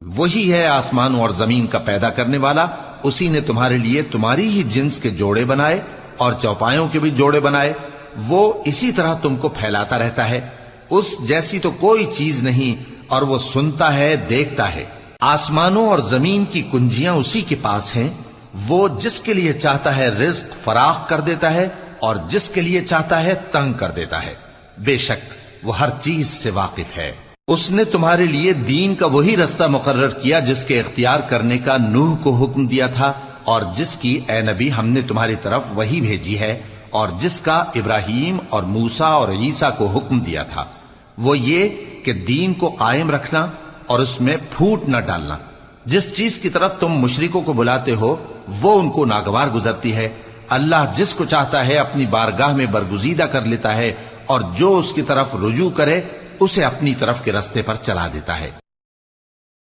وہی ہے آسمانوں اور زمین کا پیدا کرنے والا، اسی نے تمہارے لیے تمہاری ہی جنس کے جوڑے بنائے اور چوپایوں کے بھی جوڑے بنائے، وہ اسی طرح تم کو پھیلاتا رہتا ہے، اس جیسی تو کوئی چیز نہیں، اور وہ سنتا ہے، دیکھتا ہے۔ آسمانوں اور زمین کی کنجیاں اسی کے پاس ہیں، وہ جس کے لیے چاہتا ہے رزق فراخ کر دیتا ہے اور جس کے لیے چاہتا ہے تنگ کر دیتا ہے، بے شک وہ ہر چیز سے واقف ہے۔ اس نے تمہارے لیے دین کا وہی رستہ مقرر کیا جس کے اختیار کرنے کا نوح کو حکم دیا تھا، اور جس کی اے نبی ہم نے تمہاری طرف وہی بھیجی ہے، اور جس کا ابراہیم اور موسیٰ اور عیسیٰ کو حکم دیا تھا، وہ یہ کہ دین کو قائم رکھنا اور اس میں پھوٹ نہ ڈالنا۔ جس چیز کی طرف تم مشرکوں کو بلاتے ہو وہ ان کو ناگوار گزرتی ہے، اللہ جس کو چاہتا ہے اپنی بارگاہ میں برگزیدہ کر لیتا ہے، اور جو اس کی طرف رجوع کرے اسے اپنی طرف کے رستے پر چلا دیتا ہے۔